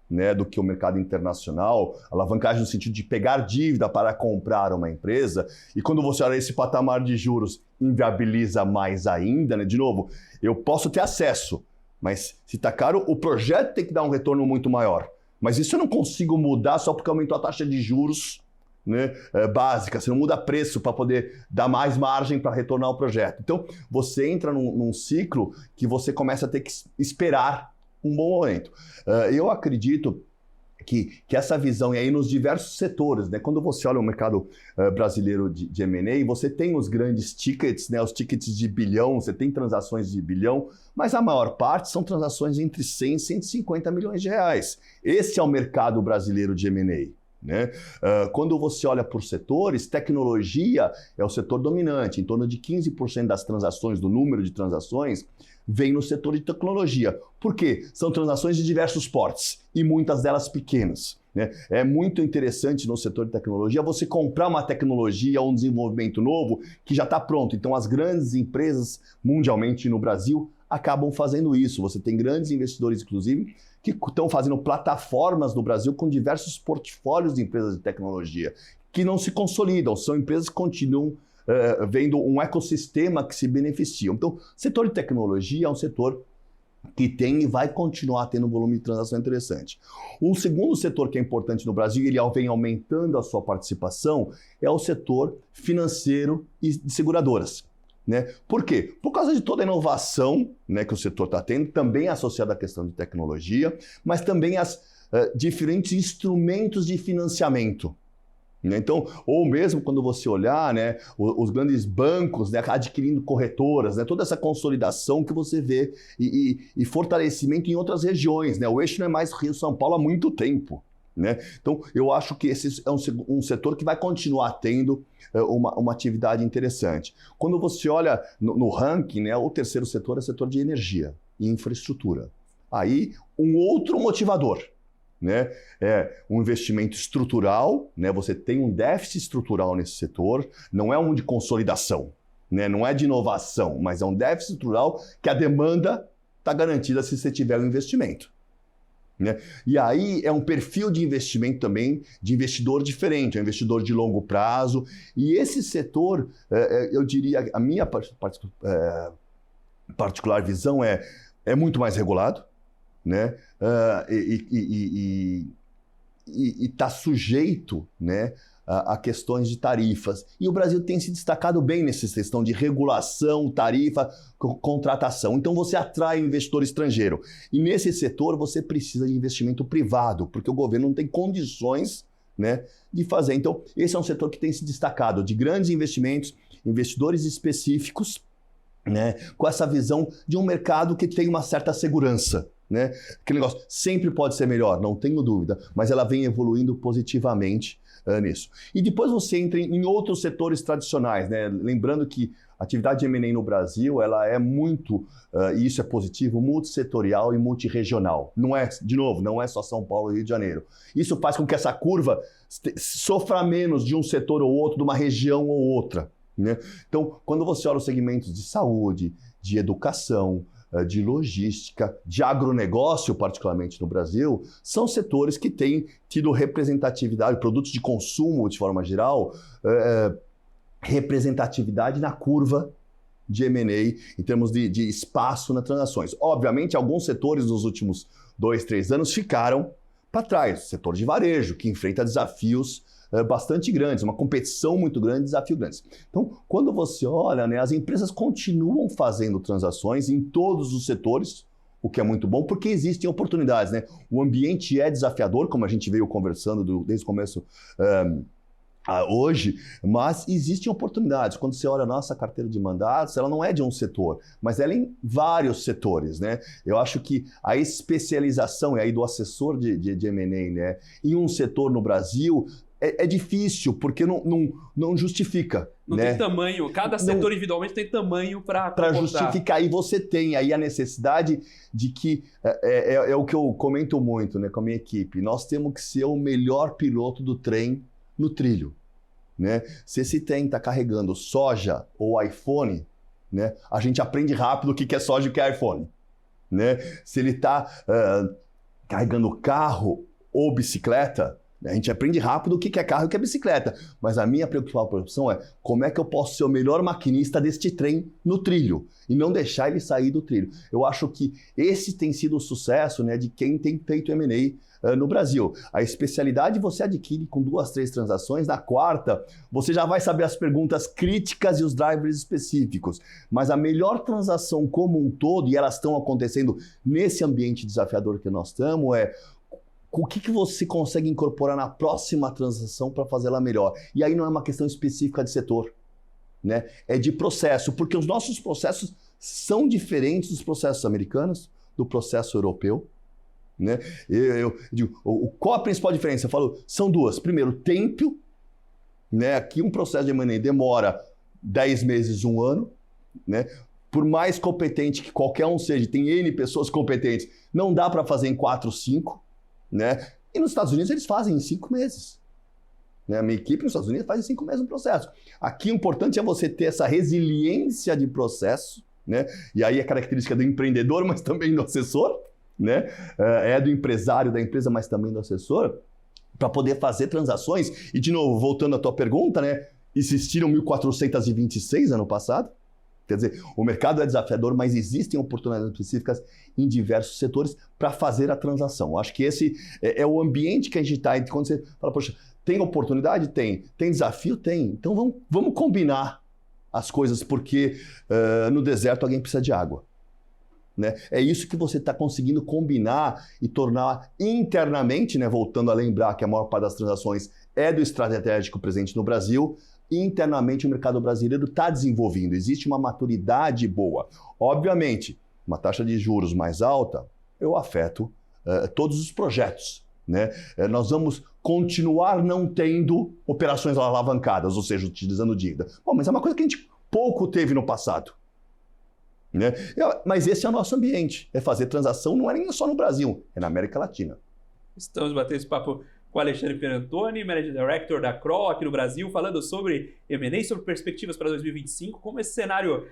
né, do que o mercado internacional, alavancagem no sentido de pegar dívida para comprar uma empresa, e quando você olha esse patamar de juros, inviabiliza mais ainda, né? De novo, eu posso ter acesso, mas se está caro, o projeto tem que dar um retorno muito maior. Mas isso eu não consigo mudar só porque aumentou a taxa de juros, né, básica. Você não muda preço para poder dar mais margem para retornar o projeto. Então, você entra num ciclo que você começa a ter que esperar um bom momento. Eu acredito que essa visão, e aí nos diversos setores, né? Quando você olha o mercado brasileiro de M&A, você tem os grandes tickets, né? Os tickets de bilhão, você tem transações de bilhão, mas a maior parte são transações entre 100 e 150 milhões de reais. Esse é o mercado brasileiro de M&A. Né? Quando você olha por setores, tecnologia é o setor dominante, em torno de 15% das transações, do número de transações, vem no setor de tecnologia. Por quê? São transações de diversos portes e muitas delas pequenas. Né? É muito interessante no setor de tecnologia você comprar uma tecnologia ou um desenvolvimento novo que já está pronto. Então as grandes empresas mundialmente no Brasil acabam fazendo isso. Você tem grandes investidores, inclusive, que estão fazendo plataformas no Brasil com diversos portfólios de empresas de tecnologia que não se consolidam, são empresas que continuam vendo um ecossistema que se beneficiam. Então, o setor de tecnologia é um setor que tem e vai continuar tendo um volume de transação interessante. Um segundo setor que é importante no Brasil, e ele vem aumentando a sua participação, é o setor financeiro e de seguradoras. Né? Por quê? Por causa de toda a inovação, né, que o setor está tendo, também associada à questão de tecnologia, mas também as diferentes instrumentos de financiamento. Então, ou mesmo quando você olhar, né, os grandes bancos, né, adquirindo corretoras, né, toda essa consolidação que você vê e fortalecimento em outras regiões. Né? O eixo não é mais Rio-São Paulo há muito tempo. Né? Então, eu acho que esse é um setor que vai continuar tendo uma atividade interessante. Quando você olha no ranking, né, o terceiro setor é o setor de energia e infraestrutura. Aí, um outro motivador. Né? É um investimento estrutural, né? Você tem um déficit estrutural nesse setor, não é um de consolidação, né? Não é de inovação, mas é um déficit estrutural que a demanda está garantida se você tiver um investimento. Né? E aí é um perfil de investimento também, de investidor diferente, é um investidor de longo prazo. E esse setor, eu diria, a minha particular visão é muito mais regulado, né? E está sujeito, né, a questões de tarifas. E o Brasil tem se destacado bem nessa questão de regulação, tarifa, contratação. Então você atrai um investidor estrangeiro. E nesse setor você precisa de investimento privado, porque o governo não tem condições, né, de fazer. Então esse é um setor que tem se destacado de grandes investimentos, investidores específicos, né, com essa visão de um mercado que tem uma certa segurança. Né? Aquele negócio sempre pode ser melhor, não tenho dúvida, mas ela vem evoluindo positivamente nisso. E depois você entra em outros setores tradicionais, né? Lembrando que a atividade de M&A no Brasil ela é muito, e isso é positivo, multissetorial e multirregional. Não é, de novo, não é só São Paulo e Rio de Janeiro. Isso faz com que essa curva sofra menos de um setor ou outro, de uma região ou outra. Né? Então, quando você olha os segmentos de saúde, de educação, de logística, de agronegócio, particularmente no Brasil, são setores que têm tido representatividade, produtos de consumo de forma geral, representatividade na curva de M&A em termos de espaço nas transações. Obviamente, alguns setores nos últimos 2, 3 anos ficaram para trás. O setor de varejo, que enfrenta desafios bastante grandes, uma competição muito grande, desafios grandes. Então, quando você olha, né, as empresas continuam fazendo transações em todos os setores, o que é muito bom, porque existem oportunidades. Né? O ambiente é desafiador, como a gente veio conversando desde o começo hoje, mas existem oportunidades. Quando você olha a nossa carteira de mandatos, ela não é de um setor, mas ela é em vários setores. Né? Eu acho que a especialização aí do assessor de M&A, né, em um setor no Brasil é difícil, porque não justifica. Não, né? Tem tamanho, cada setor individualmente tem tamanho para justificar. E você tem aí a necessidade de que, é o que eu comento muito, né, com a minha equipe, nós temos que ser o melhor piloto do trem no trilho. Né? Se esse trem está carregando soja ou iPhone, né, a gente aprende rápido o que é soja e o que é iPhone. Né? Se ele está carregando carro ou bicicleta, a gente aprende rápido o que é carro e o que é bicicleta. Mas a minha preocupação é como é que eu posso ser o melhor maquinista deste trem no trilho e não deixar ele sair do trilho. Eu acho que esse tem sido o sucesso, né, de quem tem feito M&A no Brasil. A especialidade você adquire com 2, 3 transações. Na quarta, você já vai saber as perguntas críticas e os drivers específicos. Mas a melhor transação como um todo, e elas estão acontecendo nesse ambiente desafiador que nós estamos, o que você consegue incorporar na próxima transação para fazê-la melhor? E aí não é uma questão específica de setor, né? É de processo, porque os nossos processos são diferentes dos processos americanos, do processo europeu. Né? Eu digo, qual a principal diferença? Eu falo, são duas. Primeiro, tempo. Né? Aqui um processo de M&A demora 10 meses, 1 ano. Né? Por mais competente que qualquer um seja, tem N pessoas competentes, não dá para fazer em 4, 5. Né? E nos Estados Unidos eles fazem em 5 meses. Né? A minha equipe nos Estados Unidos faz em 5 meses um processo. Aqui o importante é você ter essa resiliência de processo, né? E aí é característica do empreendedor, mas também do assessor, né? É do empresário da empresa, mas também do assessor, para poder fazer transações. E de novo, voltando à tua pergunta, né? Existiram 1.426 ano passado. Quer dizer, o mercado é desafiador, mas existem oportunidades específicas em diversos setores para fazer a transação. Eu acho que esse é o ambiente que a gente está. Quando você fala, poxa, tem oportunidade? Tem. Tem desafio? Tem. Então vamos combinar as coisas, porque no deserto alguém precisa de água. Né? É isso que você está conseguindo combinar e tornar internamente, né? Voltando a lembrar que a maior parte das transações é do estratégico presente no Brasil. Internamente o mercado brasileiro está desenvolvendo, existe uma maturidade boa. Obviamente, uma taxa de juros mais alta, eu afeto todos os projetos. Né? Nós vamos continuar não tendo operações alavancadas, ou seja, utilizando dívida. Bom, mas é uma coisa que a gente pouco teve no passado. Né? Mas esse é o nosso ambiente, é fazer transação, não é nem só no Brasil, é na América Latina. Estamos batendo esse papo com o Alexandre Pierantoni, Managing Director da Kroll aqui no Brasil, falando sobre M&A, sobre perspectivas para 2025, como esse cenário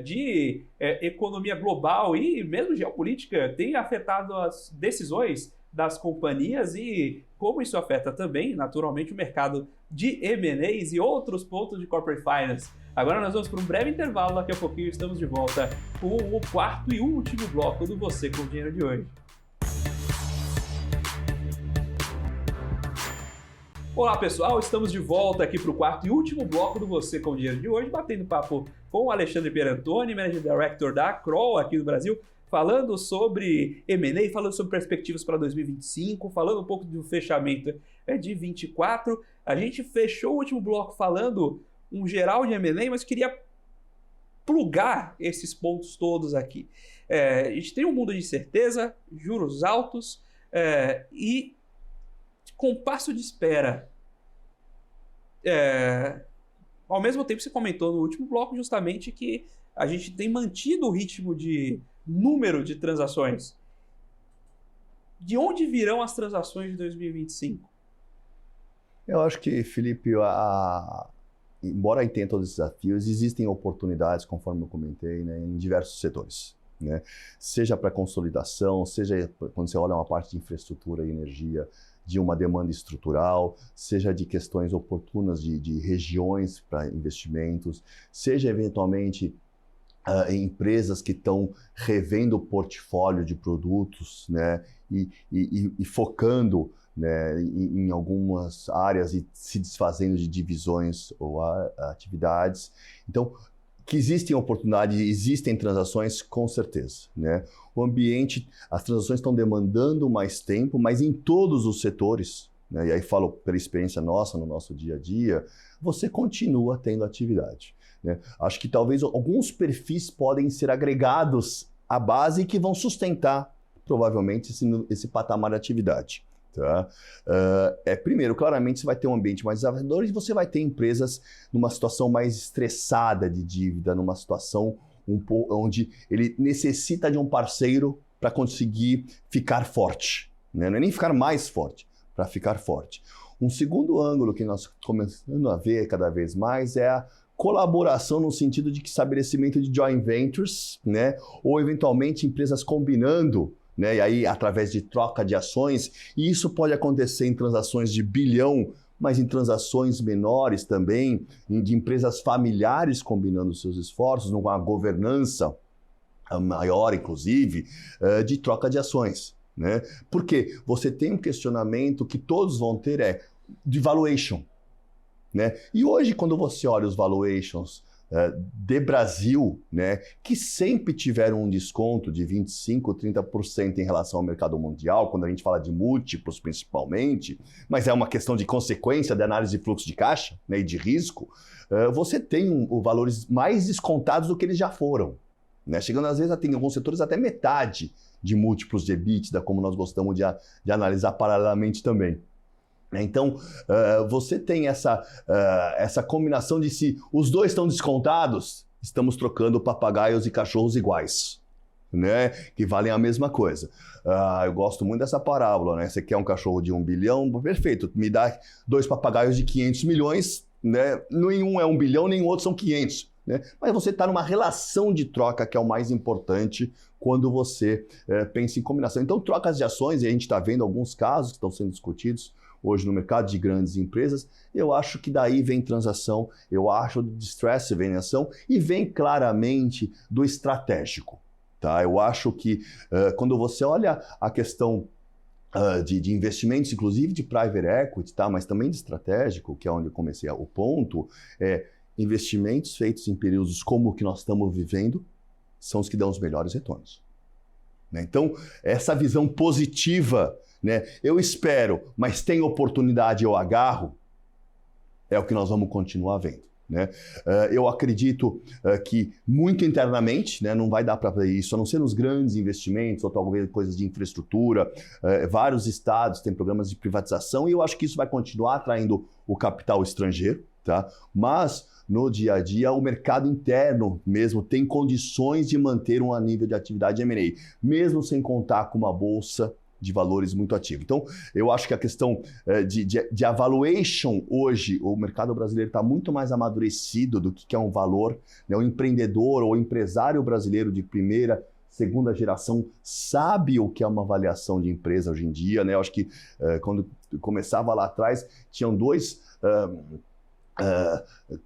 de economia global e mesmo geopolítica tem afetado as decisões das companhias e como isso afeta também, naturalmente, o mercado de M&As e outros pontos de Corporate Finance. Agora nós vamos para um breve intervalo, daqui a pouquinho estamos de volta com o quarto e último bloco do Você com Dinheiro de hoje. Olá pessoal, estamos de volta aqui para o quarto e último bloco do Você com Dinheiro de hoje, batendo papo com o Alexandre Pierantoni, Managing Director da Kroll aqui no Brasil, falando sobre M&A, falando sobre perspectivas para 2025, falando um pouco do fechamento de 24. A gente fechou o último bloco falando um geral de M&A, mas queria plugar esses pontos todos aqui. A gente tem um mundo de incerteza, juros altos e com passo de espera. Ao mesmo tempo, você comentou no último bloco justamente que a gente tem mantido o ritmo de número de transações. De onde virão as transações de 2025? Eu acho que, Felipe, embora tenha todos os desafios, existem oportunidades, conforme eu comentei, né, em diversos setores. Né? Seja para consolidação, seja quando você olha uma parte de infraestrutura e energia, de uma demanda estrutural, seja de questões oportunas de regiões para investimentos, seja eventualmente empresas que estão revendo o portfólio de produtos, né, e focando, né, em algumas áreas e se desfazendo de divisões ou atividades. Então, que existem oportunidades, existem transações, com certeza. Né? O ambiente, as transações estão demandando mais tempo, mas em todos os setores, né? E aí falo pela experiência nossa, no nosso dia a dia, você continua tendo atividade. Né? Acho que talvez alguns perfis podem ser agregados à base que vão sustentar, provavelmente, esse patamar de atividade. Tá? Primeiro, claramente, você vai ter um ambiente mais desafiador e você vai ter empresas numa situação mais estressada de dívida, numa situação onde ele necessita de um parceiro para conseguir ficar forte. Né? Não é nem ficar mais forte, para ficar forte. Um segundo ângulo que nós começamos a ver cada vez mais é a colaboração no sentido de estabelecimento de joint ventures, né? Ou eventualmente empresas combinando, né? E aí através de troca de ações, e isso pode acontecer em transações de bilhão, mas em transações menores também, de empresas familiares combinando seus esforços, numa governança maior, inclusive, de troca de ações. Né? Porque você tem um questionamento que todos vão ter de valuation. Né? E hoje, quando você olha os valuations de Brasil, né, que sempre tiveram um desconto de 25%, 30% em relação ao mercado mundial, quando a gente fala de múltiplos principalmente, mas é uma questão de consequência da análise de fluxo de caixa, né, e de risco, você tem valores mais descontados do que eles já foram. Né? Chegando às vezes a ter em alguns setores até metade de múltiplos de EBITDA, como nós gostamos de analisar paralelamente também. Então, você tem essa combinação de se os dois estão descontados, estamos trocando papagaios e cachorros iguais, né? Que valem a mesma coisa. Eu gosto muito dessa parábola, né? Você quer um cachorro de 1 bilhão? Perfeito, me dá 2 papagaios de 500 milhões, né? Nenhum é 1 bilhão, nem o outro são 500. Né? Mas você está numa relação de troca que é o mais importante quando você pensa em combinação. Então, trocas de ações, e a gente está vendo alguns casos que estão sendo discutidos hoje no mercado de grandes empresas, eu acho que daí vem transação, eu acho do distress vem ação e vem claramente do estratégico. Tá? Eu acho que quando você olha a questão de investimentos, inclusive de private equity, tá? Mas também de estratégico, que é onde eu comecei o ponto, investimentos feitos em períodos como o que nós estamos vivendo são os que dão os melhores retornos. Né? Então, essa visão positiva, né? Eu espero, mas tem oportunidade, eu agarro, é o que nós vamos continuar vendo. Né? Eu acredito que muito internamente, né, não vai dar para fazer isso, a não ser nos grandes investimentos ou talvez coisas de infraestrutura. Vários estados têm programas de privatização e eu acho que isso vai continuar atraindo o capital estrangeiro. Tá? Mas no dia a dia o mercado interno mesmo tem condições de manter um nível de atividade M&A, mesmo sem contar com uma bolsa de valores muito ativa. Então, eu acho que a questão de valuation hoje, o mercado brasileiro está muito mais amadurecido do que é um valor, né? O empreendedor ou empresário brasileiro de primeira segunda geração sabe o que é uma avaliação de empresa hoje em dia, né? Eu acho que quando começava lá atrás, tinham dois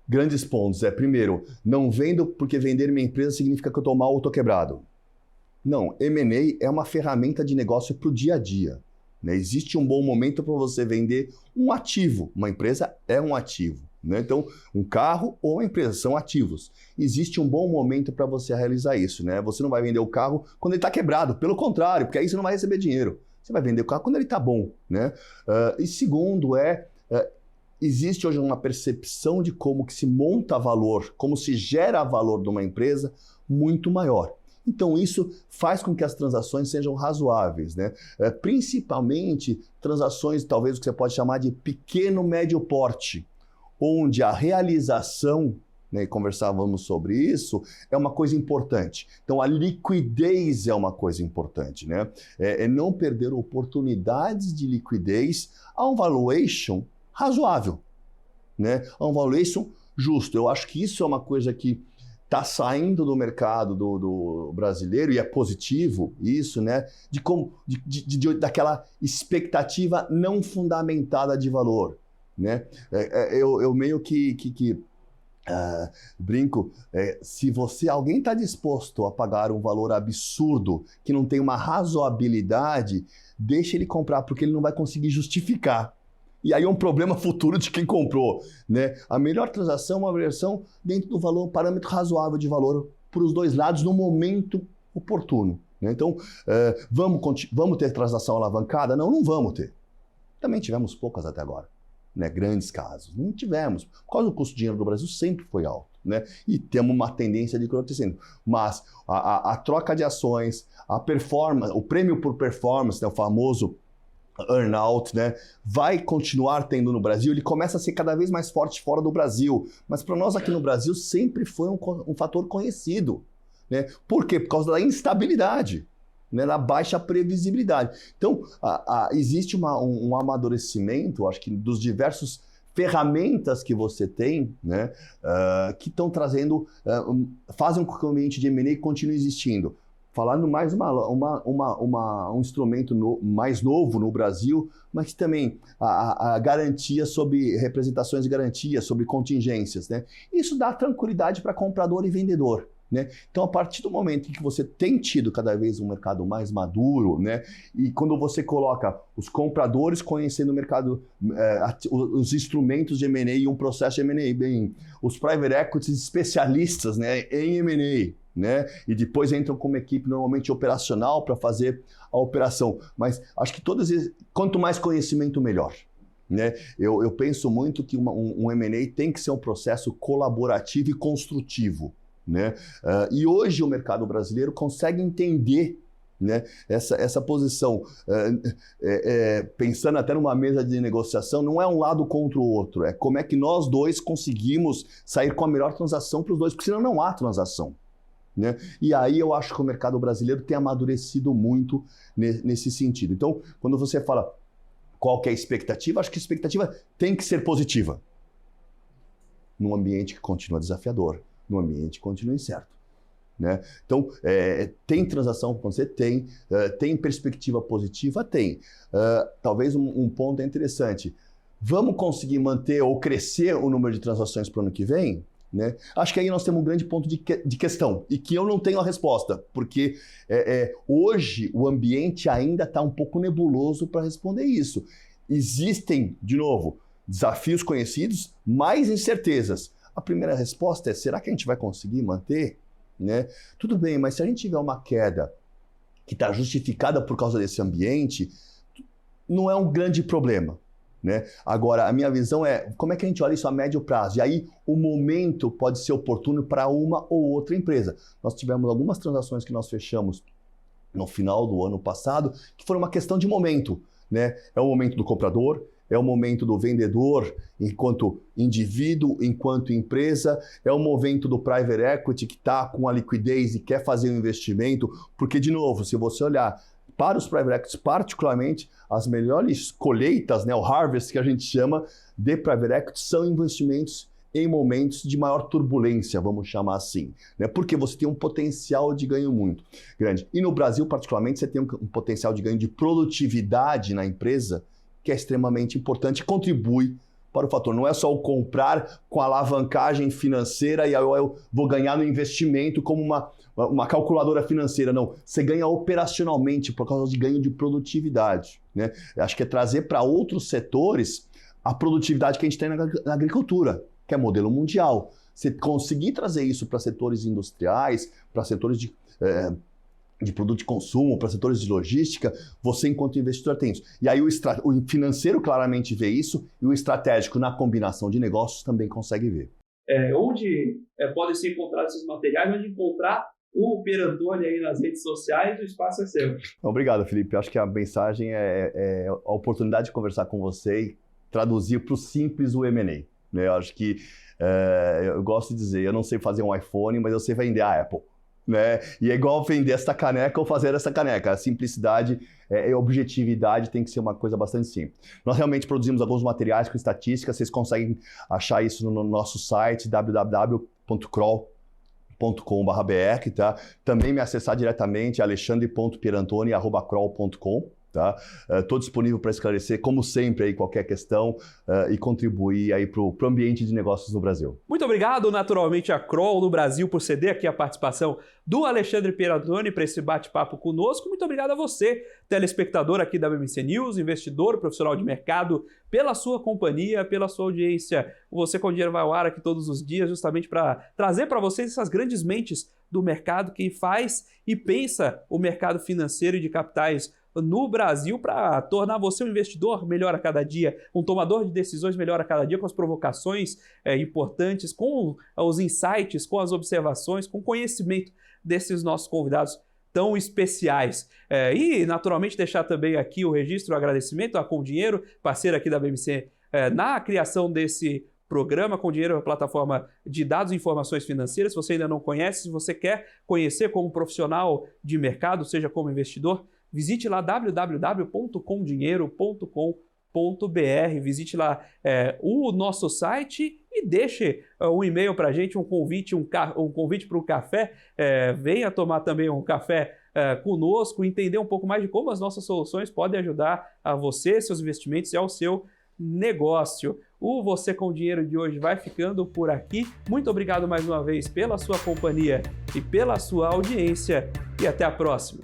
grandes pontos. Primeiro, não vendo porque vender minha empresa significa que eu estou mal ou estou quebrado. Não, M&A é uma ferramenta de negócio para o dia a dia. Né? Existe um bom momento para você vender um ativo. Uma empresa é um ativo. Né? Então, um carro ou uma empresa são ativos. Existe um bom momento para você realizar isso. Né? Você não vai vender o carro quando ele está quebrado. Pelo contrário, porque aí você não vai receber dinheiro. Você vai vender o carro quando ele está bom. Né? E segundo existe hoje uma percepção de como que se monta valor, como se gera valor de uma empresa muito maior. Então isso faz com que as transações sejam razoáveis, né? Principalmente transações, talvez o que você pode chamar de pequeno, médio porte, onde a realização, né, e conversávamos sobre isso, é uma coisa importante. Então a liquidez é uma coisa importante, né? É não perder oportunidades de liquidez a um valuation razoável, né? A um valuation justo. Eu acho que isso é uma coisa que está saindo do mercado do brasileiro, e é positivo isso, né? Daquela expectativa não fundamentada de valor, né? Eu meio que brinco, se alguém está disposto a pagar um valor absurdo que não tem uma razoabilidade, deixa ele comprar, porque ele não vai conseguir justificar. E aí é um problema futuro de quem comprou, né? A melhor transação é uma versão dentro do valor, parâmetro razoável de valor para os dois lados no momento oportuno. Né? Então, vamos ter transação alavancada? Não vamos ter. Também tivemos poucas até agora, né? Grandes casos. Não tivemos. Por causa do custo de dinheiro do Brasil sempre foi alto, né? E temos uma tendência de acontecendo. Mas a troca de ações, a performance, o prêmio por performance, né? O famoso earnout, né, vai continuar tendo no Brasil. Ele começa a ser cada vez mais forte fora do Brasil, mas para nós aqui no Brasil sempre foi um fator conhecido, né? Por quê? Por causa da instabilidade, né, da baixa previsibilidade. Então existe um amadurecimento, acho que dos diversos ferramentas que você tem, né, que estão trazendo, fazem com que o ambiente de M&A continue existindo. Falando mais um instrumento mais novo no Brasil, mas também a garantia sobre representações de garantia, sobre contingências, né? Isso dá tranquilidade para comprador e vendedor, né? Então, a partir do momento em que você tem tido cada vez um mercado mais maduro, né? E quando você coloca os compradores conhecendo o mercado, os instrumentos de M&A e um processo de M&A, bem, os private equities especialistas, né, em M&A, né? E depois entram com uma equipe normalmente operacional para fazer a operação. Mas acho que quanto mais conhecimento, melhor. Né? Eu penso muito que um M&A tem que ser um processo colaborativo e construtivo. Né? E hoje o mercado brasileiro consegue entender, né, essa posição, pensando até numa mesa de negociação, não é um lado contra o outro, é como é que nós dois conseguimos sair com a melhor transação para os dois, porque senão não há transação. Né? E aí eu acho que o mercado brasileiro tem amadurecido muito nesse sentido. Então, quando você fala qual que é a expectativa, acho que a expectativa tem que ser positiva. Num ambiente que continua desafiador, num ambiente que continua incerto. Né? Então, tem transação para você? Tem. Tem perspectiva positiva? Tem. Talvez um ponto interessante. Vamos conseguir manter ou crescer o número de transações para o ano que vem? Né? Acho que aí nós temos um grande ponto de questão e que eu não tenho a resposta, porque hoje o ambiente ainda está um pouco nebuloso para responder isso. Existem, de novo, desafios conhecidos, mais incertezas. A primeira resposta é, será que a gente vai conseguir manter? Né? Tudo bem, mas se a gente tiver uma queda que está justificada por causa desse ambiente, não é um grande problema. Né? Agora, a minha visão é como é que a gente olha isso a médio prazo. E aí o momento pode ser oportuno para uma ou outra empresa. Nós tivemos algumas transações que nós fechamos no final do ano passado que foram uma questão de momento. Né? É o momento do comprador, é o momento do vendedor enquanto indivíduo, enquanto empresa, é o momento do private equity que está com a liquidez e quer fazer um investimento. Porque, de novo, se você olhar para os private equities, particularmente, as melhores colheitas, né, o harvest que a gente chama de private equity, são investimentos em momentos de maior turbulência, vamos chamar assim, né? Porque você tem um potencial de ganho muito grande. E no Brasil, particularmente, você tem um potencial de ganho de produtividade na empresa que é extremamente importante e contribui para o fator. Não é só o comprar com alavancagem financeira e aí eu vou ganhar no investimento como uma calculadora financeira. Não, você ganha operacionalmente por causa de ganho de produtividade, né? Acho que é trazer para outros setores a produtividade que a gente tem na agricultura, que é modelo mundial. Você conseguir trazer isso para setores industriais, para setores de produto de consumo, para setores de logística, você, enquanto investidor, tem isso. E aí o financeiro claramente vê isso e o estratégico, na combinação de negócios, também consegue ver. Onde podem ser encontrados esses materiais, onde encontrar o Pierantoni aí nas redes sociais, o espaço é seu. Obrigado, Felipe. Acho que a mensagem é a oportunidade de conversar com você e traduzir para o simples o M&A. Né? Eu acho que eu gosto de dizer, eu não sei fazer um iPhone, mas eu sei vender a Apple. Né? E é igual vender essa caneca ou fazer essa caneca. A simplicidade e a objetividade tem que ser uma coisa bastante simples. Nós realmente produzimos alguns materiais com estatísticas, vocês conseguem achar isso no nosso site www.kroll.com.br, tá? Também me acessar diretamente alexandre.pierantoni@kroll.com. Tá? Estou disponível para esclarecer, como sempre, aí, qualquer questão e contribuir aí para o ambiente de negócios no Brasil. Muito obrigado, naturalmente, a Kroll no Brasil por ceder aqui a participação do Alexandre Pierantoni para esse bate-papo conosco. Muito obrigado a você, telespectador aqui da BBC News, investidor, profissional de mercado, pela sua companhia, pela sua audiência. Você com Dinheiro vai ao ar aqui todos os dias, justamente para trazer para vocês essas grandes mentes do mercado que faz e pensa o mercado financeiro e de capitais no Brasil para tornar você um investidor melhor a cada dia, um tomador de decisões melhor a cada dia, com as provocações importantes, com os insights, com as observações, com o conhecimento desses nossos convidados tão especiais. E, naturalmente, deixar também aqui o registro, o agradecimento à Com Dinheiro, parceira aqui da BBC, na criação desse programa. Com Dinheiro é uma plataforma de dados e informações financeiras. Se você ainda não conhece, se você quer conhecer como profissional de mercado, seja como investidor, visite lá www.comdinheiro.com.br, visite lá o nosso site e deixe um e-mail para a gente, um convite para um café. Venha tomar também um café conosco, entender um pouco mais de como as nossas soluções podem ajudar a você, seus investimentos e ao seu negócio. O Você com Dinheiro de hoje vai ficando por aqui. Muito obrigado mais uma vez pela sua companhia e pela sua audiência e até a próxima.